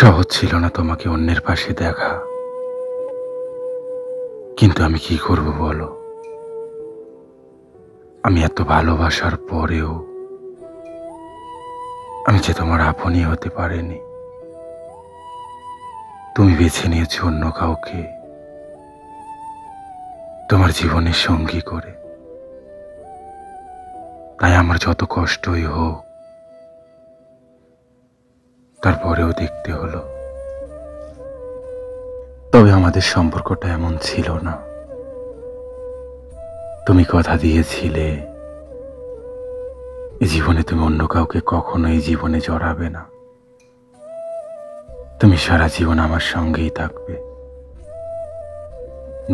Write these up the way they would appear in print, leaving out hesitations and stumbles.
সহজ ছিল না তোমাকে অন্যের পাশে দেখা, কিন্তু আমি কি করব বলো। আমি এত ভালোবাসার পরেও আমি যে তোমার আপনই হতে পারিনি। তুমি বেছে নিয়েছো অন্য কাউকে তোমার জীবনের সঙ্গী করে। তাই আমার যত কষ্টই হোক, তারপরেও দেখতে হলো। তবে আমাদের সম্পর্কটা এমন ছিল না। তুমি কথা দিয়েছিলে এই জীবনে তুমি অন্য কাউকে কখনো এই জীবনে জড়াবে না। তুমি সারা জীবন আমার সঙ্গেই থাকবে।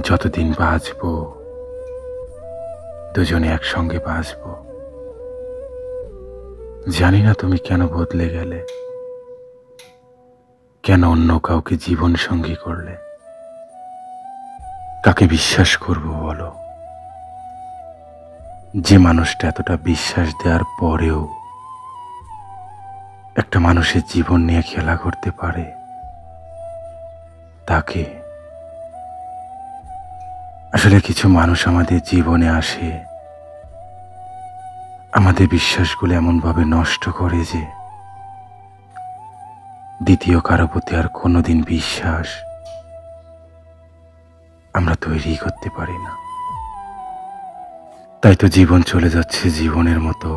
যতদিন বাঁচবো দুজনে একসঙ্গে বাঁচবো। জানি না তুমি কেন বদলে গেলে, কেন অন্য কাউকে জীবন সঙ্গী করলে। কাকে বিশ্বাস করব বলো, যে মানুষটা এতটা বিশ্বাস দেওয়ার পরেও একটা মানুষের জীবন নিয়ে খেলা করতে পারে তাকে। আসলে কিছু মানুষ আমাদের জীবনে আসে, আমাদের বিশ্বাসগুলো এমনভাবে নষ্ট করে যে দ্বিতীয় কারো প্রতি আর কোনোদিন বিশ্বাস আমরা তৈরি করতে পারি না। তাই তো জীবন চলে যাচ্ছে জীবনের মতো,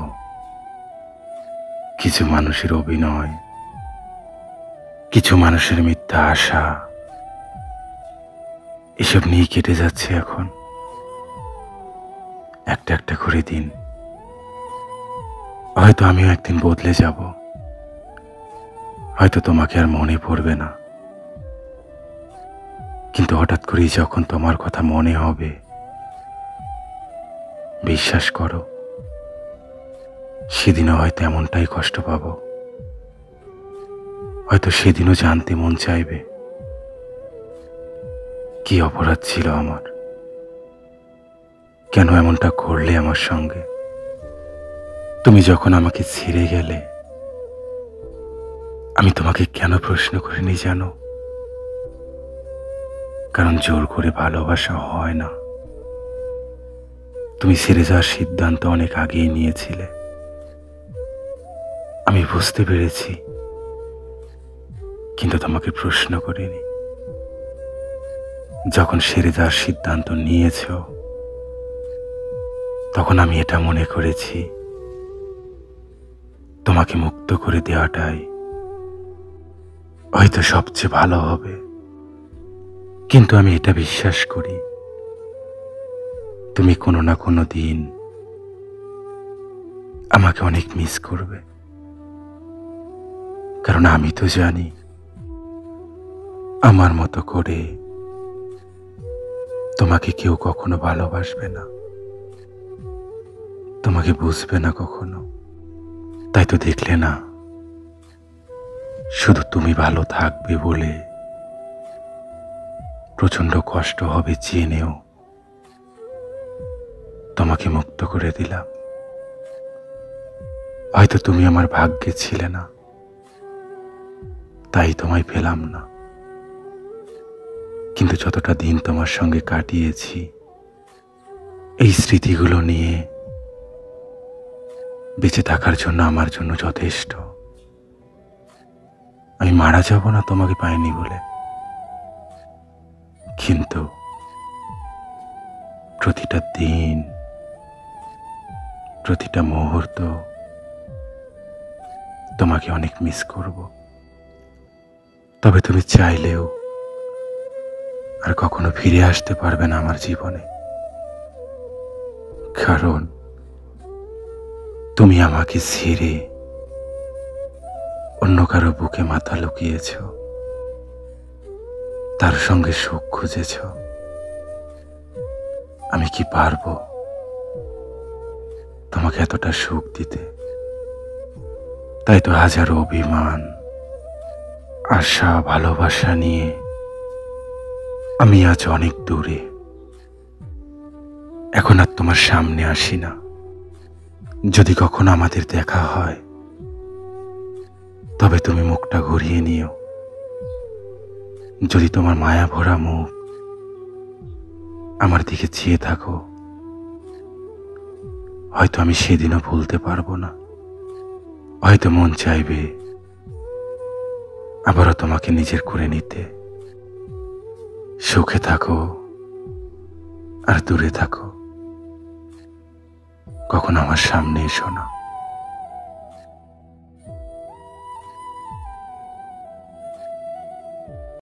কিছু মানুষের অভিনয়, কিছু মানুষের মিথ্যা আশা, এসব নিয়ে কেটে যাচ্ছে এখন একটা একটা করে দিন। হয়তো আমিও একদিন বদলে যাব, হয়তো তোমাকে আর মনে পড়বে না, কিন্তু হঠাৎ করেই যখন তোমার কথা মনে হবে, বিশ্বাস করো সেদিনও হয়তো এমনটাই কষ্ট পাবো। হয়তো সেদিনও জানতে মন চাইবে কি অপরাধ ছিল আমার, কেন এমনটা করলে আমার সঙ্গে। তুমি যখন আমাকে ছেড়ে গেলে আমি তোমাকে কেন প্রশ্ন করিনি জানো? কারণ জোর করে ভালোবাসা হয় না। তুমি ছেড়ে যাওয়ার সিদ্ধান্ত অনেক আগেই নিয়েছিলে, আমি বুঝতে পেরেছি, কিন্তু তোমাকে প্রশ্ন করিনি। যখন ছেড়ে যাওয়ার সিদ্ধান্ত নিয়েছ তখন আমি এটা মনে করেছি তোমাকে মুক্ত করে দেওয়াটাই হয়তো সবচেয়ে ভালো হবে। কিন্তু আমি এটা বিশ্বাস করি তুমি কোনো না কোনো দিন আমাকে অনেক মিস করবে, কারণ আমি তো জানি আমার মতো করে তোমাকে কেউ কখনো ভালোবাসবে না, তোমাকে বুঝবে না কখনো। তাই তো দেখলে না, শুধু তুমি ভালো থাকবে বলে প্রচন্ড কষ্ট হবে জেনেও তোমাকে মুক্ত করে দিলাম। হয়তো তুমি আমার ভাগ্যে ছিলে না, তাই তোমায় পেলাম না, কিন্তু যতটা দিন তোমার সঙ্গে কাটিয়েছি এই স্মৃতিগুলো নিয়ে বেঁচে থাকার জন্য আমার জন্য যথেষ্ট। আমি মারা যাব না তোমাকে পাইনি বলে, কিন্তু প্রতিটা দিন, প্রতিটা মুহূর্ত তোমাকে অনেক মিস করব। তবে তুমি চাইলেও আর কখনো ফিরে আসতে পারবে না আমার জীবনে, কারণ তুমি আমাকে ছেড়ে অন্য কারো বুকে মাথা লুকিয়েছ, তার সঙ্গে সুখ খুঁজেছ। আমি কি পারবো তোমাকে এতটা সুখ দিতে? তাই তো হাজারো অভিমান, আশা, ভালোবাসা নিয়ে আমি আজ অনেক দূরে। এখন আর তোমার সামনে আসি না। যদি কখনো আমাদের দেখা হয় তবে তুমি মুখটা ঘুরিয়ে নিও, যদি তোমার মায়া ভরা মুখ আমার দিকে চেয়ে থাকো, হয়তো আমি সেদিনও ভুলতে পারবো না। হয়তো মন চাইবে আবারও তোমাকে নিজের করে নিতে। সুখে থাকো আর দূরে থাকো, কখনো আমার সামনে এসো না।